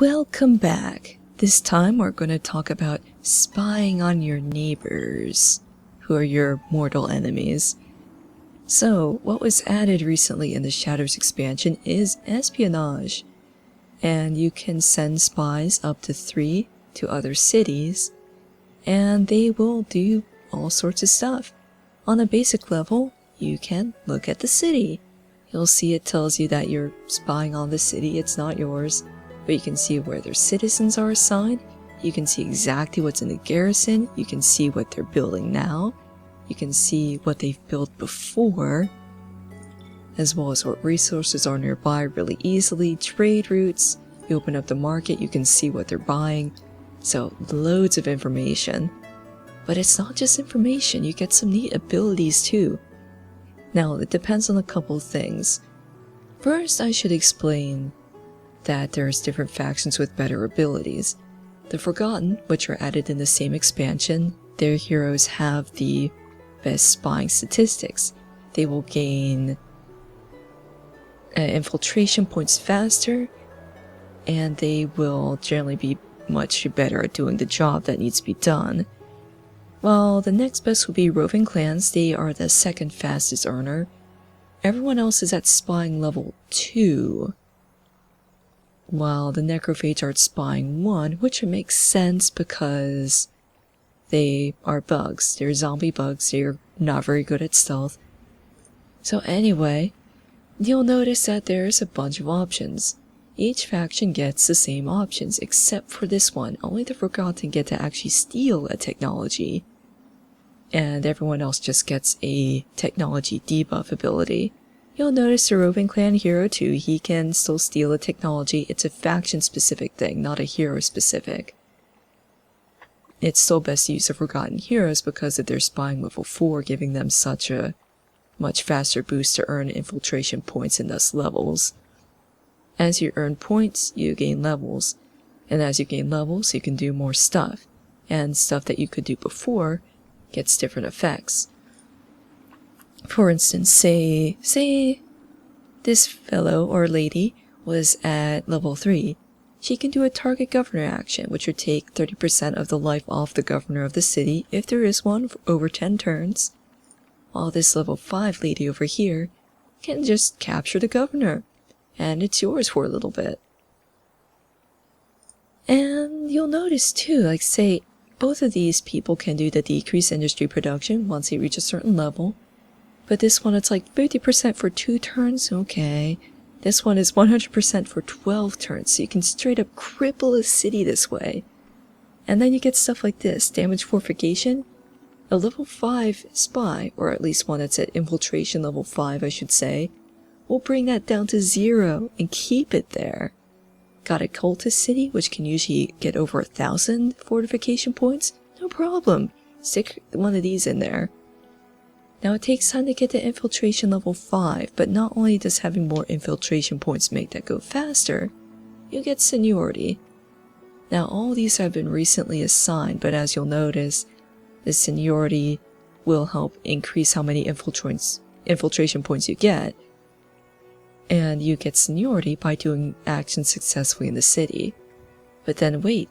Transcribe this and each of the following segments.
Welcome back. This time we're going to talk about spying on your neighbors, who are your mortal enemies. So, what was added recently in the Shadows expansion is Espionage, and you can send spies up to 3 to other cities, and they will do all sorts of stuff. On a basic level, you can look at the city. You'll see it tells you that you're spying on the city, it's not yours. But you can see where their citizens are assigned, you can see exactly what's in the garrison, you can see what they're building now, you can see what they've built before, as well as what resources are nearby really easily, trade routes, you open up the market, you can see what they're buying, so loads of information. But it's not just information, you get some neat abilities too. Now, it depends on a couple of things. First, I should explain that there's different factions with better abilities. The Forgotten, which are added in the same expansion, their heroes have the best spying statistics. They will gain infiltration points faster, and they will generally be much better at doing the job that needs to be done. While the next best would be Roving Clans, they are the second fastest earner. Everyone else is at spying level 2. While the Necrophages are at spying 1, which makes sense because they are bugs. They're zombie bugs, they're not very good at stealth. So anyway, you'll notice that there's a bunch of options. Each faction gets the same options, except for this one. Only the Forgotten get to actually steal a technology, and everyone else just gets a technology debuff ability. You'll notice the Roving Clan hero too, he can still steal a technology. It's a faction specific thing, not a hero specific. It's still best to use the Forgotten heroes because of their spying level 4, giving them such a much faster boost to earn infiltration points and thus levels. As you earn points, you gain levels, and as you gain levels, you can do more stuff, and stuff that you could do before gets different effects. For instance, say this fellow or lady was at level 3. She can do a target governor action, which would take 30% of the life off the governor of the city if there is one for over 10 turns. While this level 5 lady over here can just capture the governor, and it's yours for a little bit. And you'll notice too, like say, both of these people can do the decreased industry production once they reach a certain level. But this one, it's like 50% for 2 turns, okay. This one is 100% for 12 turns, so you can straight up cripple a city this way. And then you get stuff like this, damage fortification. A level 5 spy, or at least one that's at infiltration level 5 I should say, will bring that down to 0 and keep it there. Got a cultist city, which can usually get over 1,000 fortification points? No problem, stick one of these in there. Now it takes time to get to infiltration level 5, but not only does having more infiltration points make that go faster, you get seniority. Now all these have been recently assigned, but as you'll notice, the seniority will help increase how many infiltration points you get, and you get seniority by doing actions successfully in the city. But then wait,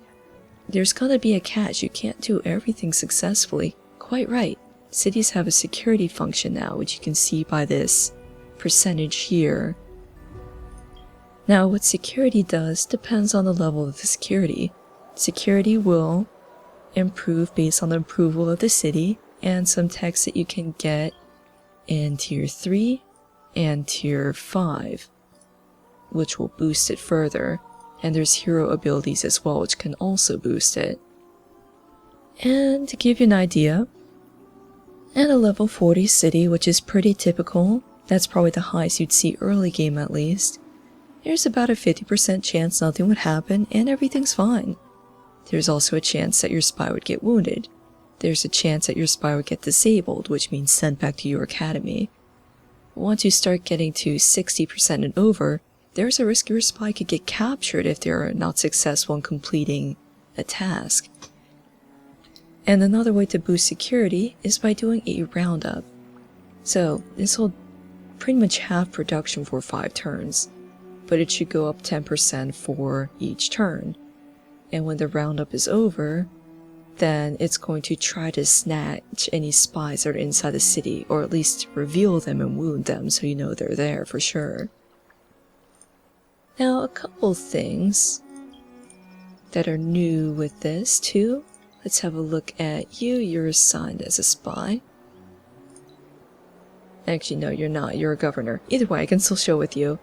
there's gonna be a catch, you can't do everything successfully. Quite right. Cities have a security function now, which you can see by this percentage here. Now what security does depends on the level of the security. Security will improve based on the approval of the city and some techs that you can get in tier 3 and tier 5, which will boost it further. And there's hero abilities as well, which can also boost it. And to give you an idea, at a level 40 city, which is pretty typical, that's probably the highest you'd see early game at least, there's about a 50% chance nothing would happen and everything's fine. There's also a chance that your spy would get wounded. There's a chance that your spy would get disabled, which means sent back to your academy. Once you start getting to 60% and over, there's a risk your spy could get captured if they're not successful in completing a task. And another way to boost security is by doing a roundup. So this will pretty much have production for 5 turns, but it should go up 10% for each turn. And when the roundup is over, then it's going to try to snatch any spies that are inside the city, or at least reveal them and wound them so you know they're there for sure. Now, a couple things that are new with this too. Let's have a look at you. You're assigned as a spy. Actually, no, you're not. You're a governor. Either way, I can still show with you.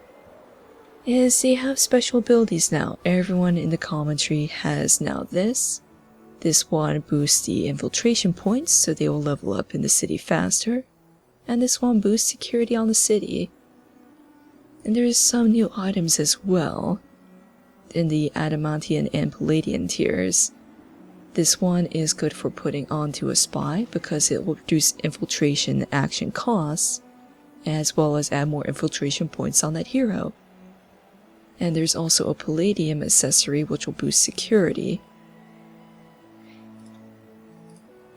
Is they have special abilities now. Everyone in the common tree has now this. This one boosts the infiltration points, so they will level up in the city faster. And this one boosts security on the city. And there's some new items as well in the Adamantian and Palladian tiers. This one is good for putting onto a spy because it will reduce infiltration action costs, as well as add more infiltration points on that hero. And there's also a Palladium accessory which will boost security.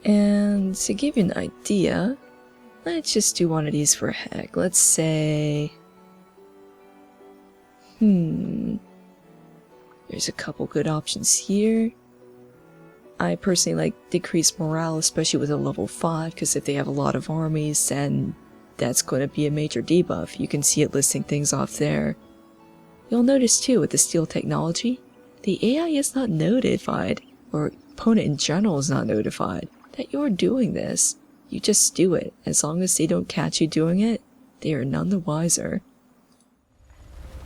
And to give you an idea, let's just do one of these for a heck. Let's say... There's a couple good options here. I personally like decreased morale, especially with a level 5, because if they have a lot of armies, then that's going to be a major debuff. You can see it listing things off there. You'll notice too, with the steel technology, the AI is not notified, or opponent in general is not notified, that you're doing this. You just do it. As long as they don't catch you doing it, they are none the wiser.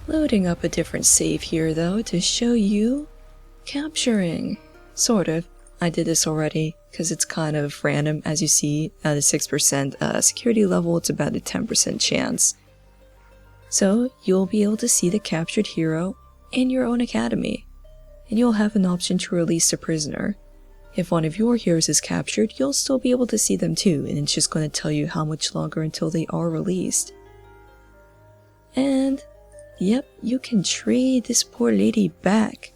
Loading up a different save here though, to show you capturing. Sort of. I did this already, because it's kind of random. As you see, at a 6% security level, it's about a 10% chance. So, you'll be able to see the captured hero in your own academy, and you'll have an option to release a prisoner. If one of your heroes is captured, you'll still be able to see them too, and it's just going to tell you how much longer until they are released. And, yep, you can trade this poor lady back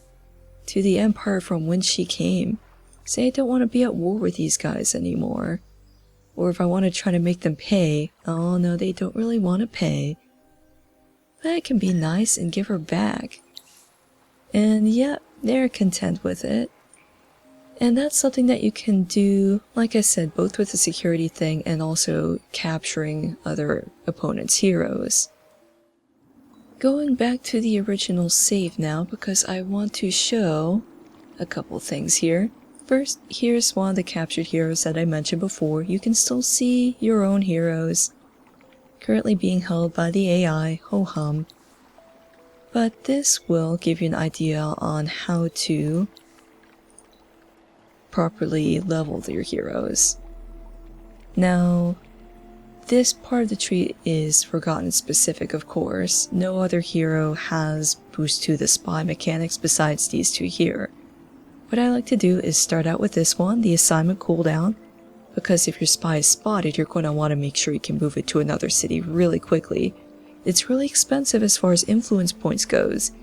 to the empire from whence she came. Say I don't want to be at war with these guys anymore. Or if I want to try to make them pay, oh no, they don't really want to pay. But I can be nice and give her back. And yep, they're content with it. And that's something that you can do, like I said, both with the security thing and also capturing other opponents' heroes. Going back to the original save now, because I want to show a couple things here. First, here's one of the captured heroes that I mentioned before. You can still see your own heroes currently being held by the AI, ho-hum. But this will give you an idea on how to properly level your heroes. Now, this part of the tree is forgotten specific, of course. No other hero has boost to the spy mechanics besides these two here. What I like to do is start out with this one, the assignment cooldown, because if your spy is spotted, you're going to want to make sure you can move it to another city really quickly. It's really expensive as far as influence points goes,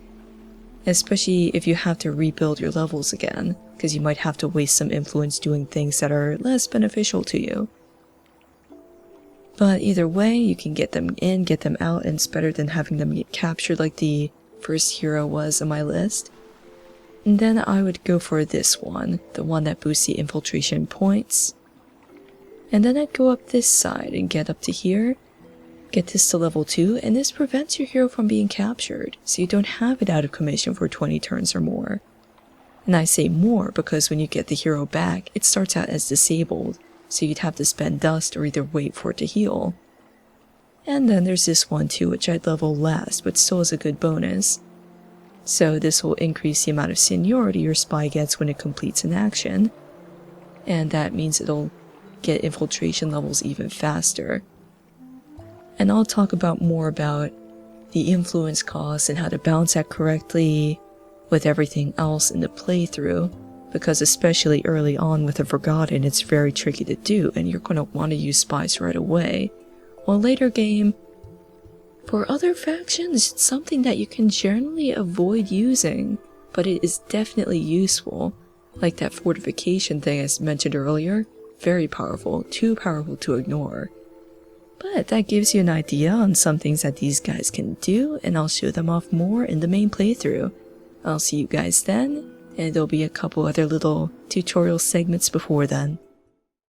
especially if you have to rebuild your levels again, because you might have to waste some influence doing things that are less beneficial to you. But either way, you can get them in, get them out, and it's better than having them get captured like the first hero was on my list. And then I would go for this one, the one that boosts the infiltration points. And then I'd go up this side and get up to here, get this to level 2, and this prevents your hero from being captured, so you don't have it out of commission for 20 turns or more. And I say more because when you get the hero back, it starts out as disabled, so you'd have to spend dust or either wait for it to heal. And then there's this one too, which I'd level last, but still is a good bonus. So this will increase the amount of seniority your spy gets when it completes an action, and that means it'll get infiltration levels even faster. And I'll talk about more about the influence costs and how to balance that correctly with everything else in the playthrough, because especially early on with the Forgotten, it's very tricky to do, and you're going to want to use spies right away. While later game, for other factions, it's something that you can generally avoid using, but it is definitely useful. Like that fortification thing I mentioned earlier, very powerful, too powerful to ignore. But that gives you an idea on some things that these guys can do, and I'll show them off more in the main playthrough. I'll see you guys then, and there'll be a couple other little tutorial segments before then.